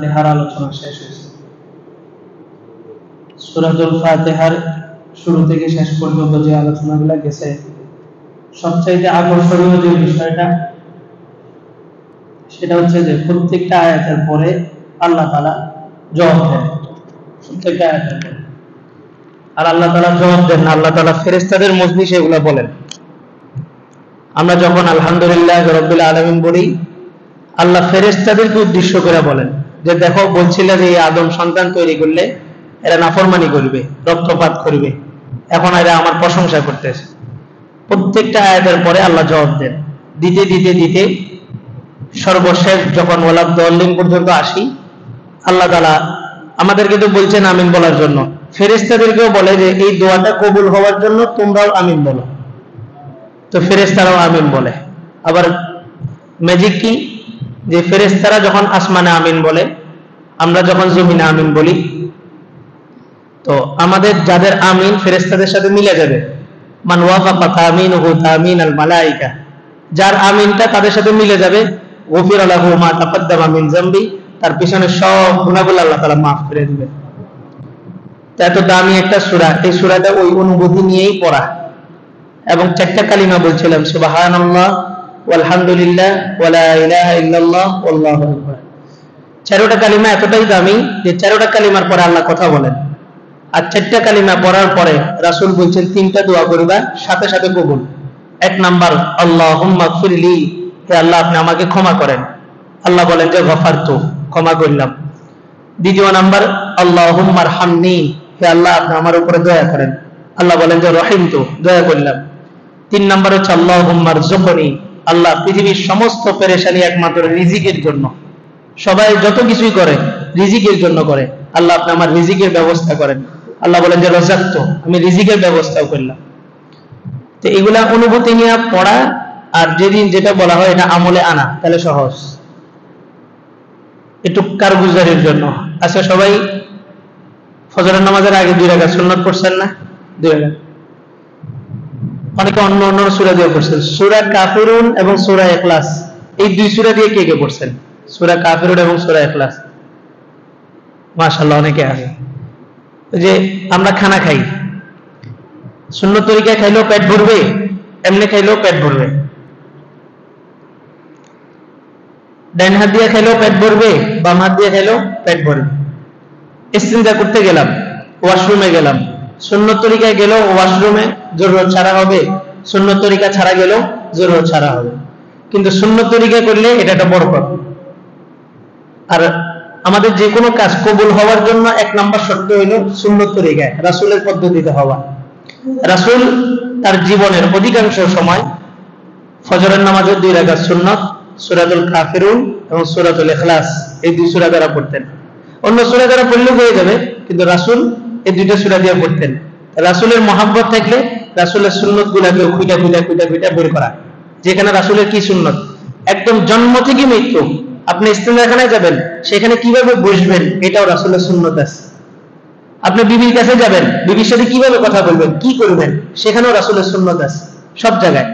ফাতিহার আলোচনা শেষ হয়েছে। সূরাতুল ফাতিহার শুরু থেকে শেষ পর্যন্ত যে আলোচনাগুলো গেছে, সবচাইতে আকর্ষণীয় যে বিষয়টা সেটা হচ্ছে যে প্রত্যেকটা আয়াতের পরে আল্লাহ তাআলা জবাব দেন। প্রত্যেকটা আয়াতের পরে আর আল্লাহ তাআলা জবাব দেন না, আল্লাহ তাআলা ফেরেশতাদের মজলিসে এগুলো বলেন। আমরা যখন আলহামদুলিল্লাহ রাব্বিল আলামিন বলি, আল্লাহ ফেরেশতাদেরকে উদ্দেশ্য করে বলেন যে দেখো, বলছিলে যে এই আদম সন্তান তৈরি করলে এরা নাফরমানি করবে, রক্তপাত করবে, এখন এরা আমার প্রশংসা করতেছে। প্রত্যেকটা আয়াতের পরে আল্লাহ জবাব দেন। দিতে দিতে দিতে সর্বশেষ যখন ওয়ালাদ দলিন পর্যন্ত আসি, আল্লাহ তাআলা আমাদেরকে তো বলছেন আমিন বলার জন্য, ফেরেশতাদেরকেও বলে যে এই দোয়াটা কবুল হওয়ার জন্য তোমরাও আমিন বলো। তো ফেরেশতারাও আমিন বলে। আবার ম্যাজিক কি, যে ফেরেশতারা যখন আসমানে আমিন বলে, আমরা যখন জমিনে আমিন বলি, তো আমাদের যাদের আমিন ফেরেশতাদের সাথে মিলে যাবে। মান ওয়াফাকা তামিনুহু তামিনাল মালায়েকা, যার আমিনটা তাদের সাথে মিলে যাবে, গফিরা লাহু মা তাকাদ্দামা মিন যামবি, তার পিছনে সব গুনাহগুলো আল্লাহ তাআলা মাফ করে দিবেন। এত দামি একটা সূরা, এই সূরাটা ওই অনুভূতি নিয়েই পড়া। এবং চারটা কালিমা বলছিলাম, সুবহানাল্লাহ ওয়ালহামদুলিল্লাহ ওয়ালা ইলাহা ইল্লাল্লাহ ওয়াল্লাহু আকবার। চারটা কালিমা এতটাই দামি যে চারটা কালিমার পরে আল্লাহ কথা বলেন। আর চারটা কালিমা পড়ার পরে রাসূল বলছেন তিনটা দোয়া করবা, সাথে সাথে কবুল। এক নাম্বার, আল্লাহুম্মা গফিরলি, হে আল্লাহ আপনি আমাকে ক্ষমা করেন। আল্লাহ বলেন যে গফারতু, ক্ষমা করলাম। দ্বিতীয় নাম্বার, আল্লাহুম্মা আরহামনি, হে আল্লাহ আপনি আমার উপরে দয়া করেন। আল্লাহ বলেন যে রহিমতু, দয়া করলাম। তিন নাম্বার হচ্ছে আল্লাহুম্মা আরযুকনি, আল্লাহ পৃথিবীর সমস্ত পেরেশানি একমাত্র রিজিকের জন্য, সবাই যত কিছুই করে রিজিকের জন্য করে, আল্লাহ আপনি আমার রিজিকের ব্যবস্থা করেন। আল্লাহ বলেন যে রাযাকতু, আমি রিজিকের ব্যবস্থাও করলাম। তো এগুলা অনুভূতি নিয়ে পড়া, আর যেদিন যেটা বলা হয় এটা আমলে আনা, তাহলে সহজ। একটু কারগুজারির জন্য আচ্ছা, সবাই ফজরের নামাজের আগে 2 রাকাত সুন্নাত পড়ছেন না? 2 রাকাত। অনেকে অন্য অন্য সূরা দিয়ে পড়ছেন। সূরা কাফিরুন এবং সূরা ইখলাস, এই 2 সূরা দিয়ে কে কে পড়ছেন? সূরা কাফিরুন এবং সূরা ইখলাস। মাশাআল্লাহ, অনেকে আছে। যে আমরা খানা খাই, সুন্নত তরিকায় খাইলেও পেট ভরবে, এমনি খাইলেও পেট ভরবে। ডান হাত দিয়ে খাইলেও পেট ভরবে, বাম হাত দিয়ে খাইলেও পেট ভরবে। ইস্তিনজা করতে গেলাম, ওয়াশরুমে গেলাম, সুন্নত তরিকায় গেলেও ওয়াশরুমে জরুরত ছাড়া হবে, সুন্নত তরিকা ছাড়া গেলেও জরুরত ছাড়া হবে। কিন্তু সুন্নত তরিকা করলে এটা একটা বরকত। আর আমাদের যে কোনো কাজ কবুল হওয়ার জন্য 1 নম্বর শর্ত হইল সুন্নত তরিকায়, রাসূলের পদ্ধতিতে হওয়া। রাসূল তার জীবনের অধিকাংশ সময় ফজরের নামাজের 2 রাকাত সুন্নাত, সূরাতুল কাফিরুন এবং সূরাতুল ইখলাস, এই 2 সূরা দ্বারা পড়তেন। অন্য সূরা দ্বারা পড়লেও হয়ে যাবে, কিন্তু রাসূল এই 2টা সূরা দিয়ে পড়তেন। রাসূলের মহব্বত থাকলে রাসূলের সুন্নতগুলোকে খুঁটা খুঁটা খুঁটা খুঁটা বের করা, যেখানে রাসূলের কি সুন্নত, একদম জন্ম থেকে মৃত্যু আপনি ইস্তেঞ্জাখানায় যাবেন, সেখানে কিভাবে বসবেন এটাও রাসূলের সুন্নত আছে। আপনি বিবির কাছে যাবেন, বিবির সাথে কিভাবে কথা বলবেন, কি করবেন, সেখানেও রাসূলের সুন্নত আছে সব জায়গায়।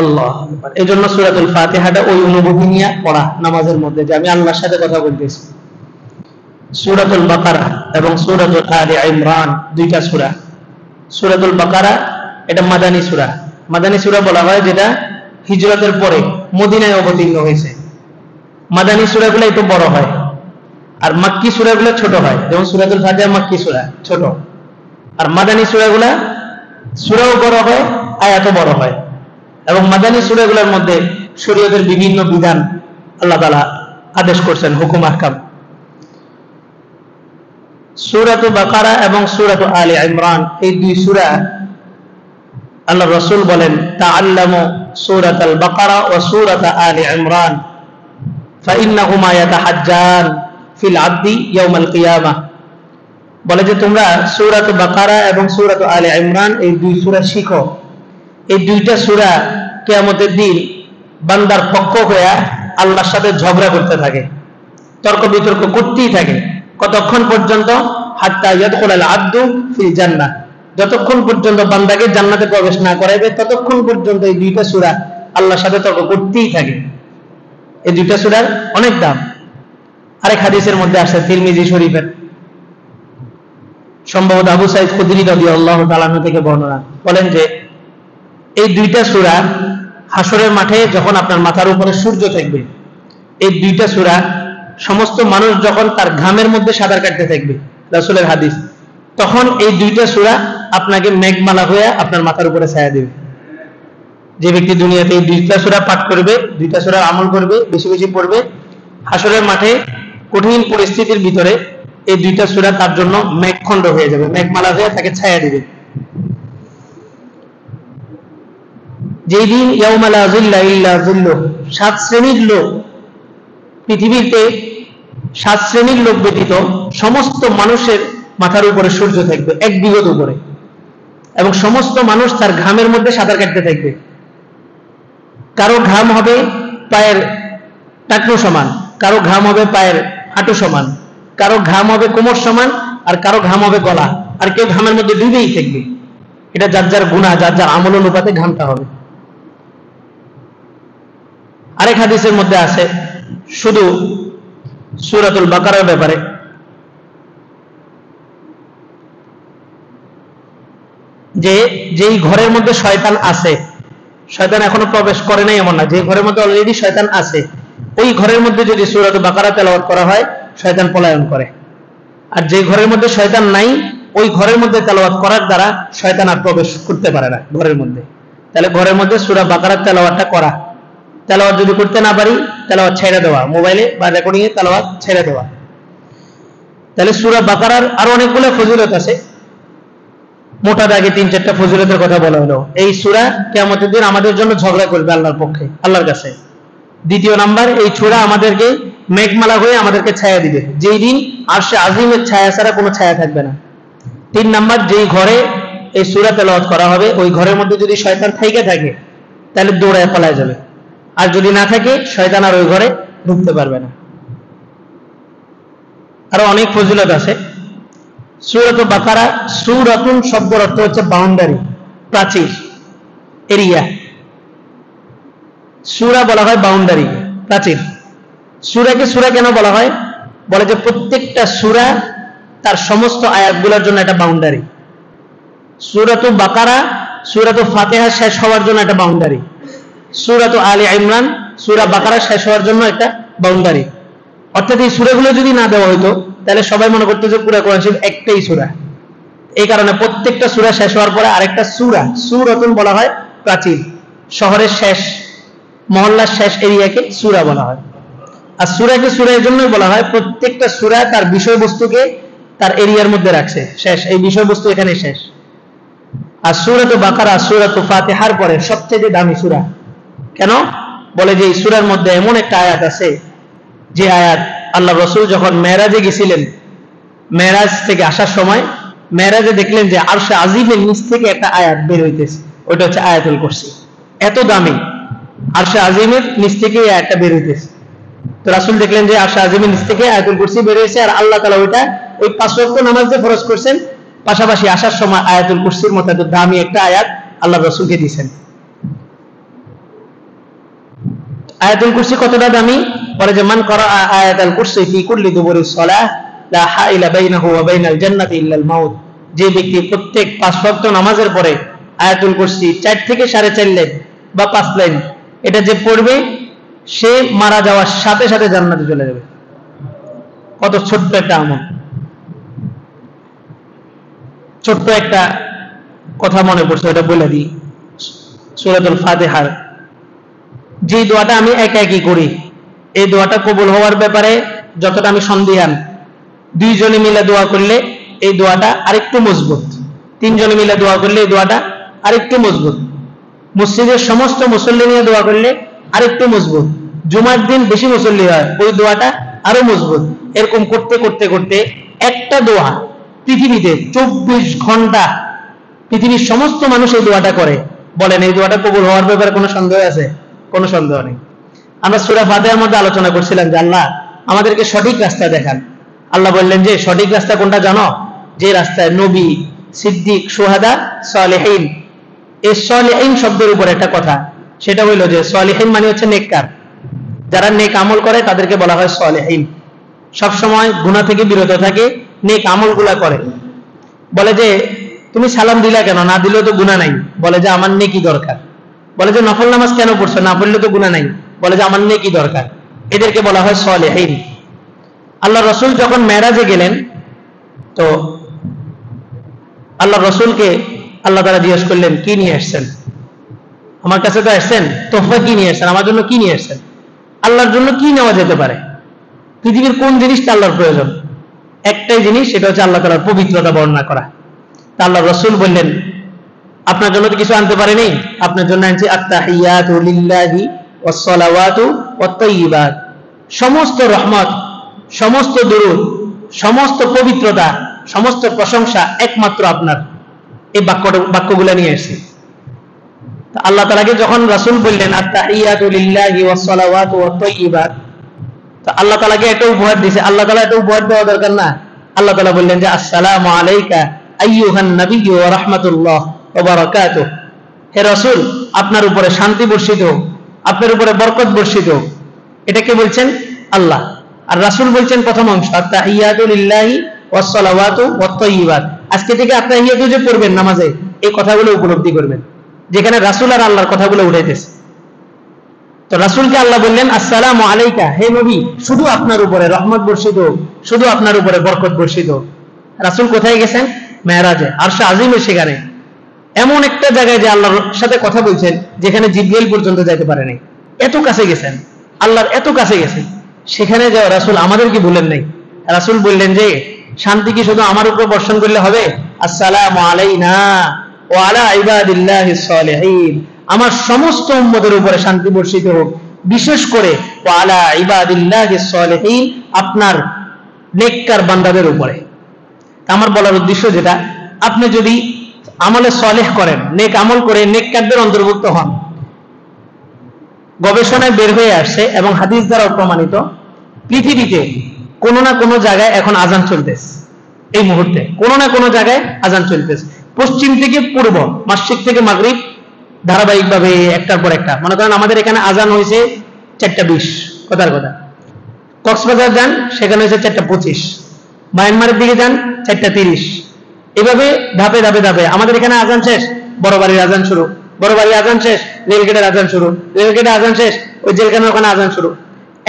আল্লাহ আকবার। এই জন্য সূরাতুল ফাতিহাটা ওই অনুভূতি নিয়ে পড়া নামাজের মধ্যে, যে আমি আল্লাহর সাথে কথা বলতেছি। সূরাতুল বাকারা এবং সূরাতুল আলে ইমরান 2টা সূরা। সূরাতুল বাকারা এটা মাদানী সূরা। মাদানী সূরা বলা হয় যেটা হিজরতের পরে মদিনায় অবতীর্ণ হয়েছে। মাদানী সূরাগুলো একটু বড় হয়, আর মাক্কি সূরাগুলো ছোট হয়। যেমন সূরাতুল ফাতিহা মাক্কি সূরা, ছোট। আর মাদানী সূরাগুলো সূরাও বড় হয়, আয়াতও বড় হয়। এবং মাদানী সূরাগুলোর মধ্যে শরীয়তের বিভিন্ন বিধান আল্লাহ তাআলা আদেশ করছেন, হুকুম আহকাম। সূরাতুল বাকারা এবং সূরাতুল আলে ইমরান, এই 2 সূরা আল্লাহ রাসূল বলেন, তাআল্লামু সূরাতুল বাকারা ওয়া সূরাত আলে ইমরান ফাইন্নাহুমা ইয়াতাহাজ্জান ফিল আবদি ইয়াউমাল কিয়ামাহ। বলে যে তোমরা সূরাতুল বাকারা এবং সূরাতুল আলে ইমরান এই 2 সূরা শিখো। এই 2টা সূরা কিয়ামতের দিন বান্দার পক্ষ হয়ে আল্লাহর সাথে ঝগড়া করতে থাকে, তর্ক বিতর্ক করতেই থাকে। কতক্ষণ পর্যন্ত? হাত্তা ইয়াদখুলাল আবদু ফিল জান্নাহ, যতক্ষণ পর্যন্ত বান্দাকে জান্নাতে প্রবেশ না করাইবে ততক্ষণ পর্যন্ত এই 2টা সূরা আল্লাহর সাথে তর্ক করতেই থাকে। এই 2টা সূরার অনেক দাম। আরেক হাদিসের মধ্যে আসে তিরমিজি শরীফের, সম্ভবত আবু সাঈদ খুদরি রাদিয়াল্লাহু তাআলা আনহু থেকে বর্ণনা, বলেন যে এই দুইটা সূরা হাসরের মাঠে যখন আপনার মাথার উপরে সূর্য থাকবে, এই দুইটা সূরা সমস্ত মানুষ যখন তার ঘামের মধ্যে সাঁতার কাটতে থাকবে, রাসূলের হাদিস, তখন এই দুইটা সূরা আপনাকে মেঘমালা হয়ে আপনার মাথার উপরে ছায়া দেবে। যে ব্যক্তি দুনিয়াতে এই দুইটা সূরা পাঠ করবে, দুইটা সূরা আমল করবে, বেশি বেশি পড়বে, হাসরের মাঠে কঠিন পরিস্থিতির ভিতরে এই দুইটা সূরা তার জন্য মেঘখণ্ড হয়ে যাবে, মেঘমালা হয়ে তাকে ছায়া দিবে। যেই দিন ইয়াউমা লা যিল্লা ইল্লা যিল্লুহ, 7 শ্রেণীর লোক, পৃথিবীতে 7 শ্রেণীর লোক ব্যতীত সমস্ত মানুষের মাথার উপরে সূর্য থাকবে, 1 বিঘত উপরে, এবং সমস্ত মানুষ তার ঘামের মধ্যে সাঁতার কাটতে থাকবে। কারো ঘাম হবে পায়ের টাকনু সমান, কারো ঘাম হবে পায়ের হাঁটু সমান, কারো ঘাম হবে কোমর সমান, আর কারো ঘাম হবে গলা, আর কেউ ঘামের মধ্যে ডুবেই থাকবে। এটা যার যার গুনাহ, যার যার আমল অনুপাতে ঘামটা হবে। আরেক হাদিসের মধ্যে আছে শুধু সূরাতুল বাকারার ব্যাপারে, যে যেই ঘরের মধ্যে শয়তান আছে, শয়তান এখনো প্রবেশ করে নাই এমন না, যে ঘরের মধ্যে অলরেডি শয়তান আছে, ওই ঘরের মধ্যে যদি সূরাতুল বাকারা তেলাওয়াত করা হয় শয়তান পলায়ন করে। আর যে ঘরের মধ্যে শয়তান নাই, ওই ঘরের মধ্যে তেলাওয়াত করার দ্বারা শয়তান আর প্রবেশ করতে পারে না ঘরের মধ্যে। তাহলে ঘরের মধ্যে সূরা বাকারা তেলাওয়াতটা করা, তেলাওয়াত যদি করতে না পারি তেলাওয়াত ছেড়ে দেওয়া, মোবাইলে বা রেকর্ডিং এ তেলাওয়াত ছেড়ে দেওয়া। তাহলে সূরা বাকারার আরো অনেকগুলো ফজিলত আছে, মোটা দাগে 3-4টা ফজিলতের কথা বলা হলো। এই সূরা কিয়ামতের দিন আমাদের জন্য ঝগড়া করবে আল্লাহর পক্ষে, আল্লাহর কাছে। দ্বিতীয় নাম্বার, এই সূরা আমাদেরকে মেঘমালা হয়ে আমাদেরকে ছায়া দিবে, যেই দিন আরশে আজিমের ছায়া ছাড়া কোনো ছায়া থাকবে না। 3 নাম্বার, যেই ঘরে এই সূরা তেলাওয়াত করা হবে ওই ঘরের মধ্যে যদি শয়তান থাইকে থাকে তাহলে দৌড়ায় পালায় যাবে, আর যদি না থাকে শয়তান আর ওই ঘরে ঢুকতে পারবে না। আরো অনেক ফজিলত আছে। সূরাতুল বাকারা, সূরাতুন শব্দের অর্থ হচ্ছে বাউন্ডারি, প্রাচীর, এরিয়া। সূরা বলা হয় বাউন্ডারি, প্রাচীর। সূরাকে সূরা কেন বলা হয়? বলে যে প্রত্যেকটা সূরা তার সমস্ত আয়াতগুলোর জন্য একটা বাউন্ডারি। সূরাতুল বাকারা, সূরাতুল ফাতিহা শেষ হওয়ার জন্য একটা বাউন্ডারি, সূরাতুল আলে ইমরান, সূরা বাকারা শেষ হওয়ার জন্য একটা বাউন্ডারি। অর্থাৎ এই সূরাগুলো যদি না দেওয়া হতো তাহলে সবাই মনে করতো যে পুরো কোরআন শরীফ একটাই সূরা। এই কারণে প্রত্যেকটা সূরা শেষ হওয়ার পরে আরেকটা সূরা, সূরাতুন বলা হয় প্রাচীর, শহরের শেষ, মহল্লার শেষ এরিয়াকে সূরা বলা হয়। আর সূরাকে সূরা এর জন্যই বলা হয় প্রত্যেকটা সূরা তার বিষয়বস্তুকে তার এরিয়ার মধ্যে রাখছে, শেষ, এই বিষয়বস্তু এখানে শেষ। আর সূরাতুল বাকারা সূরাতুল ফাতিহার পরে সবচেয়ে দামি সূরা। কেন? বলে যে এই সূরার মধ্যে এমন একটা আয়াত আছে, যে আয়াত আল্লাহ রাসূল যখন মেরাজে গেছিলেন, মেরাজ থেকে আসার সময় মেরাজে দেখলেন যে আরশে আজিমের নিচ থেকে একটা আয়াত বের হইতেছে, ওটা হচ্ছে আয়াতুল কুরসি। এত দামি, আরশে আজিমের নিচ থেকে এই আয়াতটা বের হইতেছে। তো রাসূল দেখলেন যে আরশে আজিমের নিচ থেকে আয়াতুল কুরসি বের হয়েছে, আর আল্লাহ তাআলা ওইটা ওই 5 ওয়াক্ত নামাজ যে ফরজ করছেন পাশাপাশি আসার সময় আয়াতুল কুরসির মতো এত দামি একটা আয়াত আল্লাহ রাসূলকে দিয়েছেন। আয়াতুল কুরসি কতটা দামি? বলে যে মান করা আয়াতুল কুরসি ফি কুল্লি দুবুরি সালাহ লা হাইলা বাইনাহু ওয়া বাইনাল জান্নাতি ইল্লাল মাউত। যে ব্যক্তি প্রত্যেক 5 ওয়াক্ত নামাজের পরে আয়াতুল কুরসি 4 থেকে 4.5 লাইন বা 5 লাইন এটা যে পড়বে, সে মারা যাওয়ার সাথে সাথে জান্নাতে চলে যাবে। কত ছোট্ট একটা আমল। ছোট্ট একটা কথা মনে পড়ছে, ওটা বলে দিই। সূরাতুল ফাতিহার যে দোয়াটা আমি একা একই করি, এই দোয়াটা কবুল হওয়ার ব্যাপারে যতটা আমি সন্দিহান, 2 জনে মিলে দোয়া করলে এই দোয়াটা আরেকটু মজবুত, 3 জনে মিলে দোয়া করলে এই দোয়াটা আরেকটু মজবুত, মসজিদের সমস্ত মুসল্লি নিয়ে দোয়া করলে আরেকটু মজবুত, জুমার দিন বেশি মুসল্লি হয় ওই দোয়াটা আরো মজবুত। এরকম করতে করতে করতে একটা দোয়া পৃথিবীতে 24 ঘন্টা পৃথিবীর সমস্ত মানুষ এই দোয়াটা করে। বলেন এই দোয়াটা কবুল হওয়ার ব্যাপারে কোনো সন্দেহ আছে? কোনো সন্দেহ নেই। আমরা সূরা ফাতিহার মধ্যে আলোচনা করছিলাম যে আল্লাহ আমাদেরকে সঠিক রাস্তা দেখান। আল্লাহ বললেন যে সঠিক রাস্তা কোনটা জানো? যে রাস্তায় নবী, সিদ্দিক, শুহাদা, সালেহিন। এই সালেহিন শব্দের উপর একটা কথা, সেটা হইল যে সালেহিন মানে হচ্ছে নেককার, যারা নেক আমল করে তাদেরকে বলা হয় সালেহিন। সব সময় গুনাহ থেকে বিরত থাকে, নেক আমলগুলা করে। বলে যে তুমি সালাম দিলা কেন, না দিলেও তো গুনাহ নাই। বলে যে আমার নেকি দরকার। বলে যে নফল নামাজ কেন পড়ছো, না পড়লে তো গুনাহ নাই। বলে যে আমার নেকি দরকার। এদেরকে বলা হয় সালেহীন। আল্লাহ রাসূল যখন মেরাজে গেলেন, তো আল্লাহ রাসূলকে আল্লাহ তাআলা জিজ্ঞেস করলেন, কি নিয়ে আসছেন? আমার কাছে তো আসছেন, তোহফা কি নিয়ে আসছেন, আমার জন্য কি নিয়ে আসছেন? আল্লাহর জন্য কি নেওয়া যেতে পারে? পৃথিবীর কোন জিনিসটা আল্লাহর প্রয়োজন? একটাই জিনিস, সেটা হচ্ছে আল্লাহ তাআলার পবিত্রতা বর্ণনা করা। তা আল্লাহ রাসূল বললেন, আপনার জন্য তো কিছু আনতে পারেনি, আপনার জন্য আনছি আত-তাহিয়াতু লিল্লাহি ওয়াস-সালাওয়াতু ওয়াত-তাইয়্যিবাত। সমস্ত রহমত, সমস্ত দুরূদ, সমস্ত পবিত্রতা, সমস্ত প্রশংসা একমাত্র আপনার। এই বাক্যগুলো নিয়ে এসেছি। আল্লাহ তাআলাকে যখন রাসূল বললেন আত-তাহিয়াতু লিল্লাহি ওয়াস-সালাওয়াতু ওয়াত-তাইয়্যিবাত, তো আল্লাহ তাআলাকে একটা উপহার দিয়েছে। আল্লাহ তাআলা একটা উপহার দেওয়া দরকার না? আল্লাহ তাআলা বললেন যে আসসালামু আলাইকা আইয়ুহান নাবিয়্যু ওয়া রাহমাতুল্লাহ ওয়া বারাকাতুহু। হে রাসূল, আপনার উপরে শান্তি বর্ষিত হোক, আপনার উপরে বরকত বর্ষিত হোক। এটা কে বলছেন? আল্লাহ। আর রাসূল বলছেন প্রথম অংশ আত-তাহিয়াতু লিল্লাহি ওয়াস-সালাওয়াতু ওয়াত-তাইয়্যিবাত। আজকে থেকে আত-তাহিয়াতু যে পড়বেন নামাজে, এই কথাগুলো উপলব্ধি করবেন, যেখানে রাসূল আর আল্লাহর কথাগুলো উঠাইতেছে। তো রাসূলকে আল্লাহ বললেন আসসালামু আলাইকা, হে নবী, শুধু আপনার উপরে রহমত বর্ষিত হোক, শুধু আপনার উপরে বরকত বর্ষিত হোক। রাসূল কোথায় গেছেন? মেরাজে, আরশে আজিমে। সেখানে এমন একটা জায়গায় যে আল্লাহর সাথে কথা বলছেন, যেখানে জিবরাইল পর্যন্ত যাইতে পারে নাই। এত কাছে গেছেন, আল্লাহর এত কাছে গেছেন। সেখানে যাও রাসূল আমাদেরকে বলেন নাই। রাসূল বললেন যে শান্তি কি শুধু আমার উপর বর্ষণ করলে হবে? আসসালামু আলাইনা ওয়া আলা ইবাদিল্লাহিস সালিহিন, আমার সমস্ত উম্মতের উপরে শান্তি বর্ষিত হোক, বিশেষ করে ওয়া আলা ইবাদিল্লাহিস সালিহিন, আপনার নেককার বান্দাদের উপরে। আমার বলার উদ্দেশ্য যেটা, আপনি যদি আমলে সালেহ করেন, নেক আমল করে নেককারদের অন্তর্ভুক্ত হন। গবেষণায় বের হয়ে আসছে এবং হাদিস দ্বারাও প্রমাণিত, পৃথিবীতে কোন না কোন জায়গায় এখন আজান চলতেছে। এই মুহূর্তে কোন না কোন জায়গায় আজান চলতেছে, পশ্চিম থেকে পূর্ব, মাশরিক থেকে মাগরিব, ধারাবাহিকভাবে একটার পর একটা। মনে করেন আমাদের এখানে আজান হয়েছে 4:20, কথার কথা। কক্সবাজার যান, সেখানে হয়েছে 4:25। মায়ানমারের দিকে যান 4:30। এভাবে ধাপে ধাপে ধাপে আমাদের এখানে আজান শেষ, বড় বাড়ির আজান শুরু, বড় বাড়ির আজান শেষ, রেলগেটের আজান শুরু, রেলগেটের আজান শেষ, ওই জেলখানার ওখানে আজান শুরু।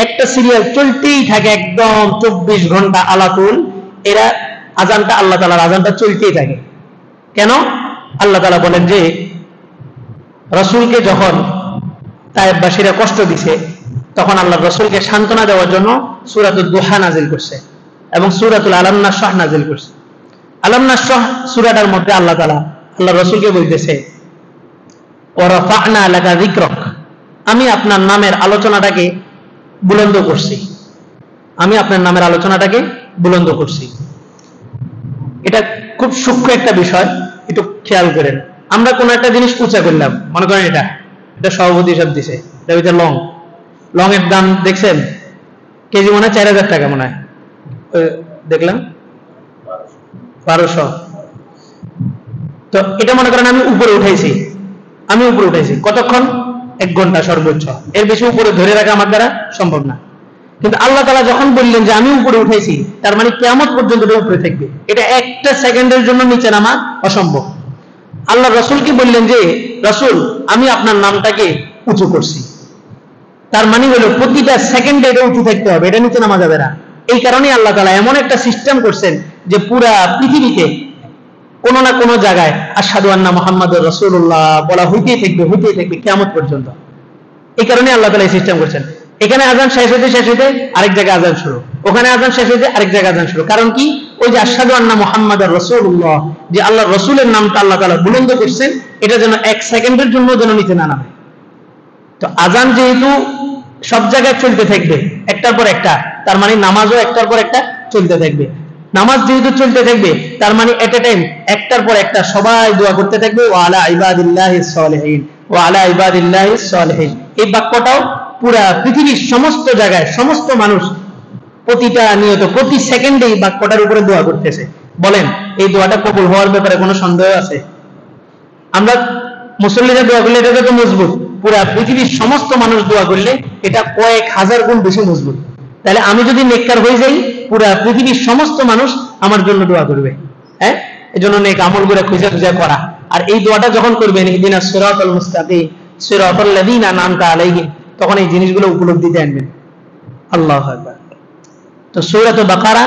একটা সিরিয়াল চলতেই থাকে, একদম 24 ঘন্টা আলাতুল। এরা আজানটা, আল্লাহ তাআলার আজানটা চলতেই থাকে। কেন? আল্লাহ তাআলা বলেন যে রাসূলকে যখন তায়েফবাসীরা কষ্ট দিছে, তখন আল্লাহ রাসূলকে সান্ত্বনা দেওয়ার জন্য সূরাতুদ দুহা নাযিল করছে এবং সূরাতুল আলাম নাশরাহ নাযিল করছে। আলাম নাশরাহ সূরাটার মধ্যে আল্লাহ তাআলা আল্লাহ রাসূলকে বলতেছে ওয়া রাফা'না লাকা যিকরাক, আমি আপনার নামের আলোচনাটাকে বুলন্দ করছি, আমি আপনার নামের আলোচনাটাকে বুলন্দ করছি। এটা খুব সূক্ষ্ম একটা বিষয়, একটু খেয়াল করেন। আমরা কোন একটা জিনিস উঁচা করলাম, মনে করেন এটা সভাপতি হিসাব দিছে, এটা লং এর দাম দেখছেন, কেজি মনে হয় 4000 টাকা, মনে হয় দেখলাম 1200। তো এটা মনে করেন আমি উপরে উঠাইছি, কতক্ষণ? 1 ঘন্টা সর্বোচ্চ, এর বেশি উপরে ধরে রাখা আমার দ্বারা সম্ভব না। কিন্তু আল্লাহ তাআলা যখন বললেন যে আমি উপরে উঠাইছি, তার মানে কিয়ামত পর্যন্ত এটা উপরে থাকবে, এটা একটা সেকেন্ডের জন্য নিচে নামা অসম্ভব। আল্লাহ রাসূলকে বললেন যে রাসূল, আমি আপনার নামটাকে উঁচু করছি, তার মানে হলো প্রতিটা সেকেন্ডে এটা উঁচু থাকতে হবে, এটা নিচে নামা যাবে না। এই কারণে আল্লাহ তাআলা এমন একটা সিস্টেম করছেন যে পুরা পৃথিবীতে কোন না কোন জায়গায় আশহাদু আন্না মুহাম্মাদুর রাসূলুল্লাহ বলা হইতেই থাকবে কিয়ামত পর্যন্ত। এই কারণে আল্লাহ তাআলা এই সিস্টেম করছেন। এখানে আজান শেষ হইতে আরেক জায়গায় আজান শুরু, ওখানে আজান শেষ হইতে আরেক জায়গায় আজান শুরু। কারণ কি? ওই যে আশহাদু আন্না মুহাম্মাদুর রাসূলুল্লাহ, যে আল্লাহর রাসূলের নামটা আল্লাহ তাআলা বুলন্দ করছেন, এটা যেন 1 সেকেন্ডের জন্য যেন নিচে না নামে। তো আজান যেহেতু সব জায়গায় চলতে থাকবে একটার পর একটা, তার মানে নামাজও একটার পর একটা চলতে থাকবে। নামাজ যেহেতু চলতে থাকবে, তার মানে এট এ টাইম একটার পর একটা সবাই দোয়া করতে থাকবে, ওয়া আলা ইবাদিল্লাহিস সালিহিন, ওয়া আলা ইবাদিল্লাহিস সালিহিন। এই বাক্যটাও পুরা পৃথিবীর সমস্ত জায়গায় সমস্ত মানুষ প্রতিটা নিয়ত প্রতি সেকেন্ডে এই বাক্যটার উপরে দোয়া করতেছে। বলেন, এই দোয়াটা কবুল হওয়ার ব্যাপারে কোনো সন্দেহ আছে? আমরা মুসল্লিরা দোয়া করলে এটা তো মজবুত, পুরা পৃথিবীর সমস্ত মানুষ দোয়া করলে এটা কয়েক হাজার গুণ বেশি মজবুত। তাহলে আমি যদি নেককার হয়ে যাই, পুরো পৃথিবীর সমস্ত মানুষ আমার জন্য দোয়া করবে। হ্যাঁ, এজন্য নেক আমলগুলো খুঁজে খুঁজে করা। আর এই দোয়াটা যখন করবেন, ইহদিনাস সিরাতাল মুস্তাকিম সিরাতাল লাযিনা আনআমতা আলাইহিম, তখন এই জিনিসগুলো উপলব্ধিতে আনবেন। আল্লাহু আকবার। তো সূরা বাকারা,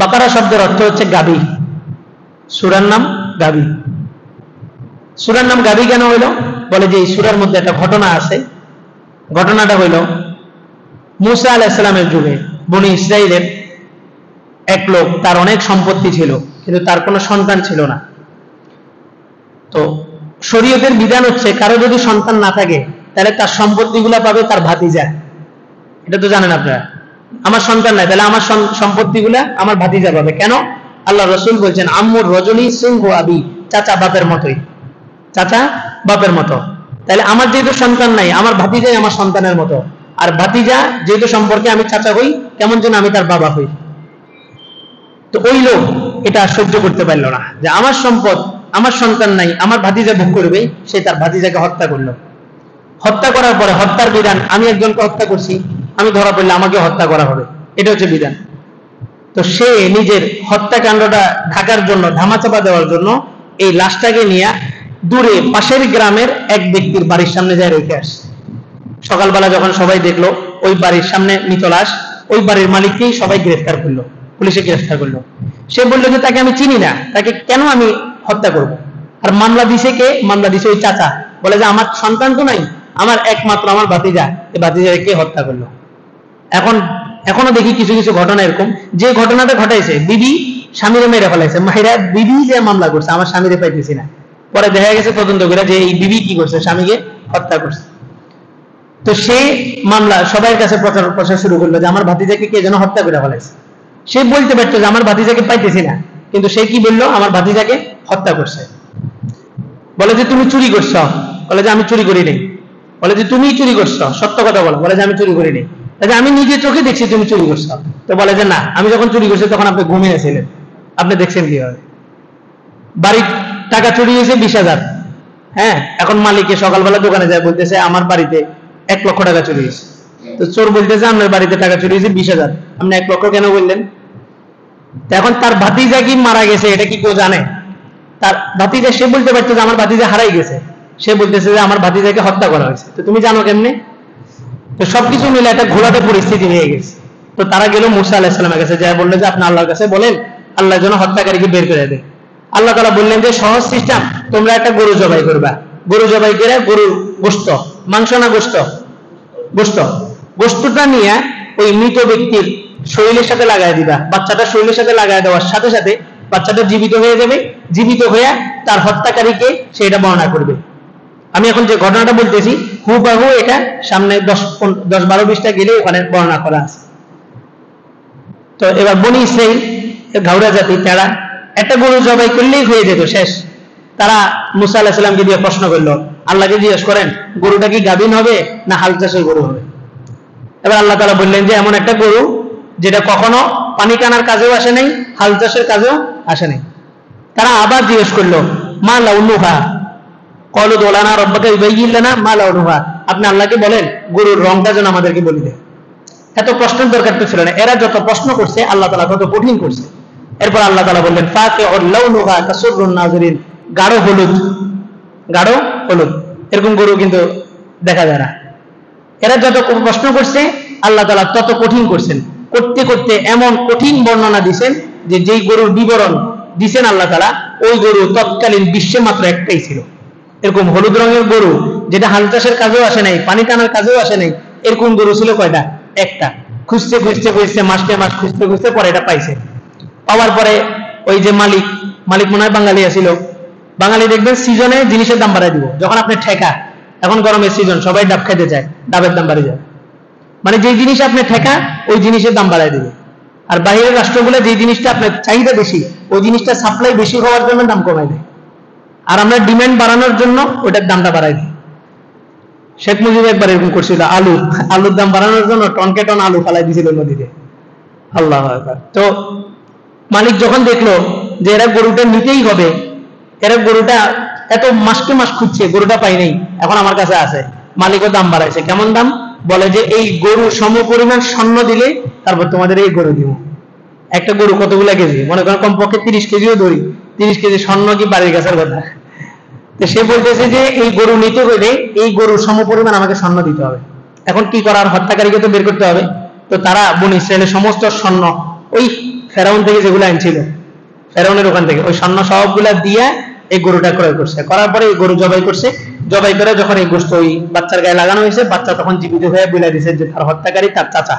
বাকারা শব্দের অর্থ হচ্ছে গাভী। সূরার নাম গাভী। সূরার নাম গাভী কেন হইল? বলে যে এই সূরার মধ্যে একটা ঘটনা আছে। ঘটনাটা হইল মুসা আলাইহিস সালামের যুগে বনি ইসরাইলের এক লোক, তার অনেক সম্পত্তি ছিল কিন্তু তার কোনো সন্তান ছিল না। তো শরীয়তের বিধান হচ্ছে কারো যদি সন্তান না থাকে তাহলে তার সম্পত্তিগুলা পাবে তার ভাতিজা। এটা তো জানেন আপনারা। আমার সন্তান নাই, তাহলে আমার সম্পত্তিগুলা আমার ভাতিজা পাবে। কেন? আল্লাহ রাসূল বলছেন আম্মুর রজনী সিংহ আবি, চাচা বাপের মতোই, চাচা বাপের মতো। তাহলে আমার যেহেতু সন্তান নাই, আমার ভাতিজাই আমার সন্তানের মতো। আর ভাতিজা যেহেতু সম্পর্কে আমি চাচা হই, কেমন যেন আমি তার বাবা হই। তো ওই লোক এটা সহ্য করতে পারলো না যে আমার সম্পদ, আমার সন্তান নাই, আমার ভাতিজা ভোগ করবে। সে তার ভাতিজাকে হত্যা করলো। হত্যা করার পরে হত্যার বিধান, আমি একজনকে হত্যা করছি, আমি ধরা পড়লে আমাকে হত্যা করা হবে, এটা হচ্ছে বিধান। তো সে নিজের হত্যাকাণ্ডটা ঢাকার জন্য, ধামাচাপা দেওয়ার জন্য এই লাশটাকে নিয়ে দূরে পাশের গ্রামের এক ব্যক্তির বাড়ির সামনে যায় রেখে আসে। সকালবেলা যখন সবাই দেখলো ওই বাড়ির সামনে মৃত লাশ, ওই বাড়ির মালিককেই সবাই গ্রেফতার করলো, পুলিশে গ্রেফতার করলো। সে বললো যে তাকে আমি চিনি না, তাকে কেন আমি হত্যা করব? আর মামলা দিছে কে? মামলা দিছে ওই চাচা। বলে যে আমার সন্তান তো নাই, আমার একমাত্র আমার ভাতিজা, এই ভাতিজাকে হত্যা করলো। এখনো দেখি কিছু কিছু ঘটনা এরকম, যে ঘটনাটা ঘটাইছে বিবি স্বামীরে মেরে ফেলাইছে, মাহিরা বিবি যে মামলা করছে আমার স্বামীরে পাইতেছি না, পরে দেখা গেছে তদন্ত করে যে এই বিবি কি করছে, স্বামীকে হত্যা করছে। তো সে মামলা সবার কাছে প্রচার শুরু করলো যে আমার ভাতিজাকে কে যেন হত্যা করে ফেলাইছে। সে বলতে পারতো যে আমার ভাতিজাকে পাইতেছি না, কিন্তু সে কি বললো? আমার ভাতিজাকে হত্যা করছে। বলে যে তুমি চুরি করছো। বলে যে আমি চুরি করি নাই। বলে যে তুমি চুরি করছো, সত্য কথা বলো। বলে যে আমি চুরি করি নাই। আমি নিজে চোখে দেখছি তুমি চুরি করছো। তো বলে যে না, আমি যখন চুরি করছি তখন আপনি ঘুমিয়েছিলেন, আপনি দেখছেন কিভাবে। বাড়ির টাকা চুরি হয়েছে 20,000। হ্যাঁ, এখন মালিকে সকালবেলা দোকানে যায়, বলতেছে আমার বাড়িতে 1 লক্ষ টাকা চুরি হয়েছে। তো চোর বলতেছে আপনার বাড়িতে টাকা চুরি হয়েছে 20,000, আপনি 1 লক্ষ কেন বললেন? এখন তার ভাতিজা কি মারা গেছে এটা কি কেউ জানে? তার ভাতিজা, সে বলতে পারতো যে আমার ভাতিজা হারাই গেছে, সে বলতেছে যে আমার ভাতিজাকে হত্যা করা হয়েছে। তো তুমি জানো কেমনে? তো সবকিছু মিলে একটা ঘোলাটে পরিস্থিতি হয়ে গেছে। তো তারা গেল মুসা আলাইহিস সালামের কাছে, যা বললো যে আপনি আল্লাহর কাছে বলেন আল্লাহ যেন হত্যাকারীকে বের করে দেয়। আল্লাহ তাআলা বললেন যে সহজ সিস্টেম, তোমরা একটা গরু জবাই করবা। গরু জবাই করে গরুর গোশত, মাংস না গোশত, গোশতটা নিয়ে ওই মৃত ব্যক্তির শরীরের সাথে লাগাই দিবা। বাচ্চাটা শরীরের সাথে লাগাই দেওয়ার সাথে সাথে বাচ্চাটা জীবিত হয়ে যাবে। জীবিত হয়ে তার হত্যাকারীকে সেটা বর্ণনা করবে। আমি এখন যে ঘটনাটা বলতেছি হুবহু এটা সামনে 10-12-20টা গেলে ওখানে বর্ণনা করা আছে। তো এবার বনি ইসরাইল ঘাউড়া জাতি, তারা একটা গরু জবাই করলেই হয়ে যেত, শেষ। তারা মুসা আলাইহিস সালামকে দিয়ে প্রশ্ন করলো, আল্লাহকে জিজ্ঞেস করেন গরুটা কি গাভীন হবে না হাল চাষের গরু হবে? এবার আল্লাহ তাআলা বললেন যে এমন একটা গরু যেটা কখনো পানি টানার কাজেও আসে নাই, হাল চাষের কাজেও আসে নাই। তারা আবার জিজ্ঞেস করলো মা লাউনুহা, ক্বালু দোলানা রাব্বাকা ইউবাইয়িন লানা মা লাউনুহা, আপনি আল্লাহকে বলেন গরুর রংটা যেন আমাদেরকে বলে দেয়। এত প্রশ্নের দরকার তো ছিল না। এরা যত প্রশ্ন করছে আল্লাহ তাআলা তত কঠিন করছে। এরপর আল্লাহ তাআলা বললেন ফাকিউল লাউনুহা তাসুরুন নাজিরিন, গাঢ় হলুদ, গাঢ় হলুদ, এরকম গরু কিন্তু দেখা যায় না। এরা যত প্রশ্ন করছে আল্লাহ তাআলা তত কঠিন করছেন। করতে করতে এমন কঠিন বর্ণনা দিবেন যে যেই গরুর বিবরণ দিবেন আল্লাহ তাআলা, ওই গরু তৎকালীন বিশ্বে মাত্র একটাই ছিল। এরকম হলুদ রঙের গরু যেটা হাল চাষের কাজেও আসে নাই, পানি টানার কাজেও আসে নাই, এরকম গরু ছিল কয়টা? একটা। খুঁজতে খুঁজতে খুঁজতে মাসকে মাস খুঁজতে খুঁজতে পরে এটা পাইছে। পাওয়ার পরে ওই যে মালিক মনে হয় বাঙালি ছিল, বাঙালি দেখবেন সিজনে জিনিসের দাম বাড়ায় দিব। যখন আপনি ঠেকা, এখন গরমের সিজন, সবাই ডাব খেতে চায়, ডাবের দাম বাড়ে যায়। মানে যে জিনিস আপনি ঠেকা ওই জিনিসের দাম বাড়ায় দিবে। আর বাইরের রাষ্ট্রগুলো যে জিনিসটা আপনার চাহিদা বেশি, ওই জিনিসটা সাপ্লাই বেশি হওয়ার জন্য দাম কমায় দেয়। আর আমরা ডিমান্ড বাড়ানোর জন্য ওটার দামটা বাড়াই দিই। শেখ মুজিব একবার এরকম করছিল, আলুর দাম বাড়ানোর জন্য টনকে টন আলু ফালাই দিয়েছিল নদীতে। আল্লাহু আকবার। তো মালিক যখন দেখলো যে এরা গরুটা নিতেই হবে, এরা গরুটা এত মাসকে মাস খুঁজছে, গরুটা পাই নাই, এখন আমার কাছে আছে, মালিকও দাম বাড়াইছে। কেমন দাম? বলে যে এই গরু সমপরিমাণ স্বর্ণ দিলে তারপর তোমাদের এই গরু দিব। একটা গরু কতগুলো কেজি, মনে করেন কমপক্ষে 30 কেজিও ধরি, 30 কেজি স্বর্ণ কি বাড়ির গাছের কথা। তো সে বলতেছে যে এই গরু নিতে হলে এই গরু সমপরিমাণ আমাকে স্বর্ণ দিতে হবে। এখন কি করার, হত্যাকারীকে তো বের করতে হবে। তো তারা বনি ইসরায়েলের সমস্ত স্বর্ণ ওই ফেরাউন থেকে যেগুলো আনছিল, ফেরাউনের ওখান থেকে ওই স্বর্ণ সবগুলা দিয়ে এই গরুটা ক্রয় করছে। করার পরে এই গরু জবাই করছে। জবাই করে যখন এই গোশত ওই বাচ্চার গায়ে লাগানো হয়েছে, বাচ্চা তখন জীবিত হয়ে বলে দিয়েছে যে তার হত্যাকারী তার চাচা।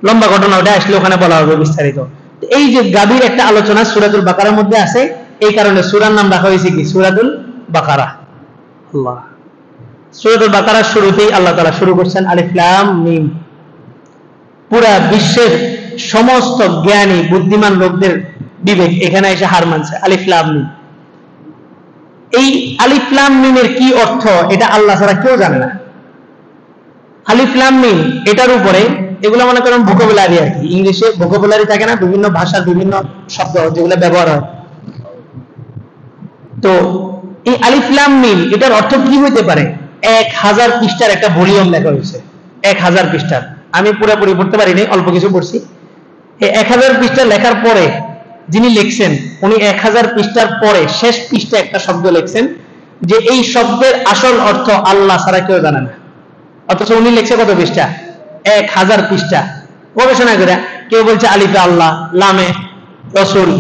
লম্বা ঘটনা, ওটা আসলে ওখানে বলা হবে বিস্তারিত। এই যে গাভীর একটা আলোচনা সূরাতুল বাকারার মধ্যে আছে, এই কারণে সূরার নাম রাখা হয়েছে কি সূরাতুল বাকারা। আল্লাহ সূরাতুল বাকারার শুরুতেই আল্লাহ তাআলা শুরু করছেন আলিফ লাম মিম। পুরা বিশ্বের সমস্ত জ্ঞানী বুদ্ধিমান লোকদের বিবেক এখানে এসে হার মানছে। আলিফ লাম মিম, এই আলিফ লাম মিমের কি অর্থ এটা আল্লাহ ছাড়া কেউ জানে না। আলিফ লাম মিম এটার উপরে এগুলো মনে করেন ভোকাবুলারি আর কি, ইংলিশে ভোকাবুলারি থাকে না, বিভিন্ন ভাষার বিভিন্ন শব্দ যেগুলো ব্যবহার হয়। তো এই আলিফ লাম মিম এটার অর্থ কি হইতে পারে? 1000 পৃষ্ঠার একটা ভলিউম লেখা হয়েছে, 1000 পৃষ্ঠার। আমি পুরোপুরি পড়তে পারিনি, অল্প কিছু পড়ছি। এই 1000 পৃষ্ঠা লেখার পরে যিনি লিখছেন উনি 1000 পৃষ্ঠার পরে শেষ পৃষ্ঠা একটা শব্দ লিখছেন যে এই শব্দের আসল অর্থ আল্লাহ ছাড়া কেউ জানে না। অথচ উনি লিখছে কত পৃষ্ঠা? 1000 পৃষ্ঠা গবেষণা করে। কেউ বলছে আলিফে আল্লাহ, লামে রসুল,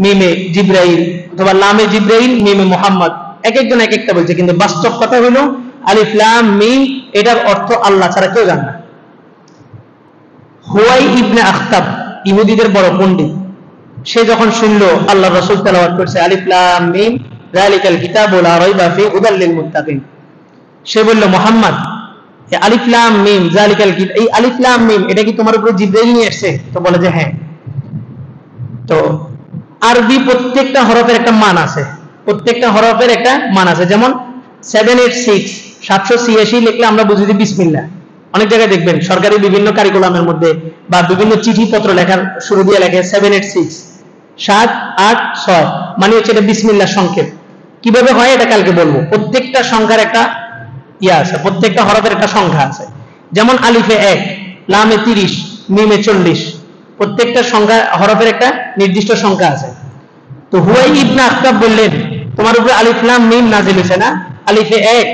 মিমে জিব্রাইল, অথবা লামে জিব্রাইল মিমে মুহাম্মদ, এক একজন এক একটা বলছে। কিন্তু বাস্তব কথা হলো আলিফ লাম মিম এটার অর্থ আল্লাহ ছাড়া কেউ জানে না। হুয়াই ইবনে আখতাব, ইহুদিদের বড় পণ্ডিত, সে যখন শুনলো আল্লাহ রাসূল তেলাওয়াত করছে আলিফ লাম মিম যালিকাল কিতাবু লা রাইবা ফিহি হুদাল লিল মুত্তাকিন, সে বলল মুহাম্মদ এই আলিফ লাম মিম যালিকাল কিতাব, এই আলিফ লাম মিম এটা কি তোমার উপরে জিবরাইল নিয়ে আসছে? তো বলে যে হ্যাঁ। তো আরবি প্রত্যেকটা হরফের একটা মান আছে, প্রত্যেকটা হরফের একটা মান আছে। যেমন 786 786 লিখলে আমরা বুঝি যে বিসমিল্লাহ। অনেক জায়গায় দেখবেন সরকারি বিভিন্ন কারিকুলামের মধ্যে বা বিভিন্ন চিঠি পত্র লেখার শুরু দিয়ে লেখে 786 786, মানে হচ্ছে এটা বিসমিল্লাহ সংকেত। কিভাবে হয় এটা কালকে বলবো। প্রত্যেকটা সংখ্যার একটা ইয়া আছে, প্রত্যেকটা হরফের একটা সংখ্যা আছে। যেমন আলিফে 1, লামে 30, মিমে 40, প্রত্যেকটা সংখ্যা হরফের একটা নির্দিষ্ট সংখ্যা আছে। তো হুয়াই ইবনে আখতাব বললেন তোমার উপরে আলিফ লাম মিম নাযিল হয়েছে না, আলিফে 1,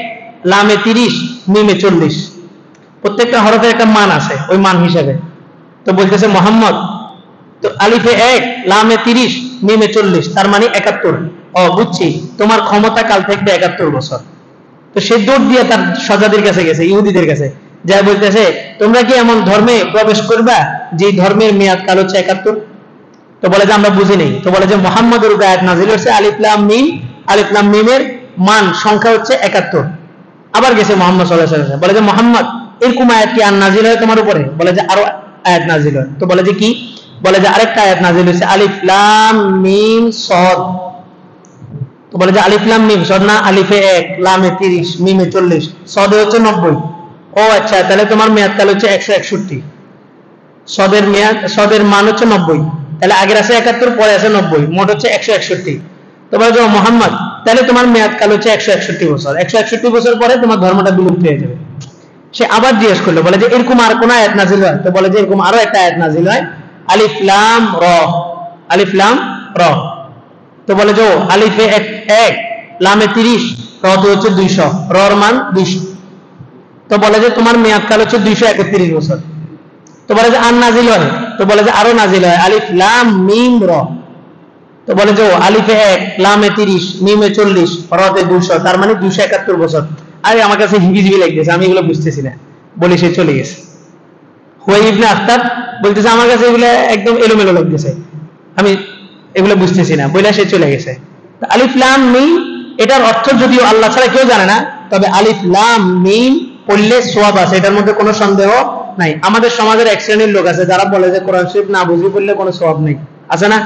লামে 30, মিমে 40, প্রত্যেকটা হরফের একটা মান আছে ওই মান হিসেবে। তো বলতেছে মুহাম্মদ, তো আলিফে 1, লামে 30, মিমে 40, তার মানে 71। ও বুঝছি, তোমার ক্ষমতা কাল থেকে 71 বছর। তো সে দৌড় দিয়ে তার সজাদের কাছে গেছে, ইহুদিদের কাছে, যা বলতেছে তোমরা কি এমন ধর্মে প্রবেশ করবা যে ধর্মের মেয়াদ কাল হচ্ছে 71? তো বলে যে আমরা বুঝি নেই। তো বলে যে মুহাম্মদের উপরে আয়াত নাযিল হয়েছে আলিফ লাম মিম, আলিফ লাম মিমের মান সংখ্যা হচ্ছে 71। আবার গেছে মুহাম্মদ সাল্লাল্লাহু আলাইহি ওয়াসাল্লাম, বলে যে মুহাম্মদ এরকম আয়াত কি আর নাযিল হয় তোমার উপরে? বলে যে আরো আয়াত নাযিল হয়। তো বলে যে কি? বলে যে আরেকটা আয়াত নাযিল হয়েছে আলিফ লাম মিম সদ। তো বলে যে আলিফ লাম মিম সদ না, আলিফে 1, লামে 30, মিমে 40, সদে হচ্ছে 90। ও আচ্ছা, তাহলে তোমার মেয়াদ কাল হচ্ছে 161। সদের মেয়াদ, সদের মান হচ্ছে 90, তাহলে আগের আছে 71, পরে আছে 90, মোট হচ্ছে 161। তো বলে যে মুহাম্মদ তাহলে তোমার মেয়াদ কাল হচ্ছে 161 বছর, 161 বছর পরে তোমার ধর্মটা বিলুপ্ত হয়ে যাবে। সে আবার জিজ্ঞেস করলো, বলে যে এরকম আর কোন আয়াত নাযিল হয়? তো বলে যে এরকম আরো একটা আয়াত নাযিল হয় আলিফ লাম র, আলিফ লাম র। তো বলে যে আলিফে 1, লামে 30, রতে হচ্ছে 200, রর মান 200। তো বলে যে তোমার মেয়াদ কাল হচ্ছে 231 বছর। তো বলে যে আর নাযিল হয়? তো বলে যে আরো নাযিল হয় আলিফ লাম মিম র। তো বলে যে আলিফে 1, লামে 30, মিমে 40, রতে 200, তার মানে 271 বছর। আরে আমার কাছে হিবিজিবি লাগতেছে, আমি এগুলো বুঝতেছি না, বলে সে চলে গেছে। হুয়াই ইবনে আখতাব বলতেছে আমার কাছে এগুলো একদম এলোমেলো লাগতেছে, আমি এগুলো বুঝতেছি না, বলে সে চলে গেছে। আলিফ লাম মিম এটার অর্থ যদিও আল্লাহ ছাড়া কেউ জানে না, তবে আলিফ লাম মিম পড়লে সওয়াব আছে, এটার মধ্যে কোনো সন্দেহ নাই। আমাদের সমাজের এক শ্রেণীর লোক আছে যারা বলে যে কোরআন শরীফ না বুঝি পড়লে কোনো সওয়াব নেই, আছে না?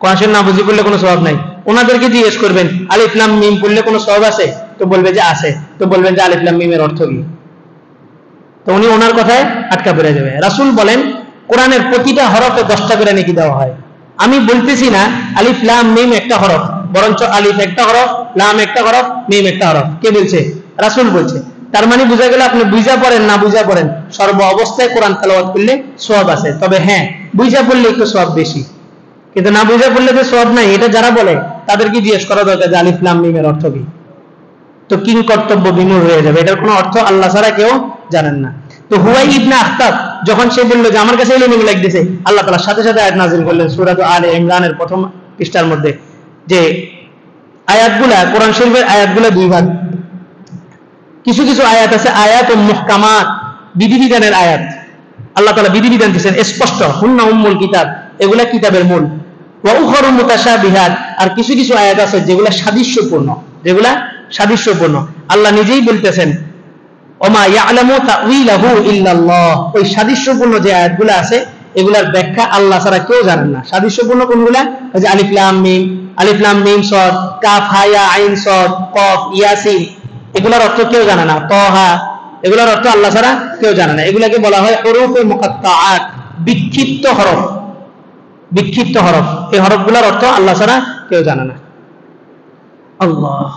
কোরআন শরীফ না বুঝি পড়লে কোনো সওয়াব নাই। ওনাদেরকে জিজ্ঞেস করবেন আলিফ লাম মিম পড়লে কোনো সওয়াব আছে? তো বলবে যে আছে। তো বলবেন যে আলিফ লাম মিমের অর্থ কি? তো উনি ওনার কথায় আটকা পড়ে যাবে। রাসূল বলেন কোরআনের প্রতিটা হরফে 10টা করে নেকি দেওয়া হয়। আমি বলতেছি না আলিফ লাম মিম একটা হরফ, বরঞ্চ আলিফ একটা হরফ, লাম একটা হরফ, মিম একটা হরফ। কে বলছে? রাসূল বলছে। তার মানে বোঝা গেল আপনি বুঝা পড়েন না বুঝা পড়েন, সর্ব অবস্থায় কোরআন তেলাওয়াত করলে সওয়াব আছে। তবে হ্যাঁ, বুঝা পড়লে একটু সওয়াব বেশি, কিন্তু না বুঝা পড়লে যে সওয়াব নাই, এটা যারা বলে তাদেরকে জিজ্ঞেস করা দরকার যে আলিফ লাম মিমের অর্থ কি। তো কিং কর্তব্য বিমূঢ় হয়ে যাবে, এটার কোনো অর্থ আল্লাহ ছাড়া কেউ জানেন না। তো হুয়াই ইবনে আখতাব যখন সে বলল যে আমার কাছে এলিমেগুলো লাগতেছে, আল্লাহ তাআলা সাথে সাথে আয়াত নাযিল করলেন সূরা আলে ইমরানের প্রথম পৃষ্ঠার মধ্যে, যে আয়াতগুলা কোরআন শরীফের আয়াতগুলা দুই ভাগ। কিছু কিছু আয়াত আছে আয়াত ও মুহকামাত, বিধিবিধানের আয়াত, আল্লাহ তাআলা বিধিবিধান দিয়েছেন স্পষ্ট, হুন্না উম্মুল কিতাব, এগুলা কিতাবের মূল। ওয়া উখরু মুতাশাবিহাত, আর কিছু কিছু আয়াত আছে যেগুলা সাদৃশ্যপূর্ণ, যেগুলা সাদৃশ্যপূর্ণ। আল্লাহ নিজেই বলতেছেন ওমা ইয়ালামু তাউইলাহু ইল্লাল্লাহ, ওই সাদৃশ্যপূর্ণ যে আয়াতগুলো আছে এগুলার ব্যাখ্যা আল্লাহ ছাড়া কেউ জানেন না। সাদৃশ্যপূর্ণ কোনগুলা? ওই যে আলিফ লাম মিম সাদ, কাফ হা ইয়া আইন সাদ, কফ ইয়াসিন, এগুলার অর্থ কেউ জানে না। তহা, এগুলার অর্থ আল্লাহ ছাড়া কেউ জানে না। এগুলাকে বলা হয় হুরুফে মুকাত্তাআত, বিক্ষিপ্ত হরফ। বিক্ষিপ্ত হরফ, এই হরফগুলোর অর্থ আল্লাহ ছাড়া কেউ জানে না। আল্লাহ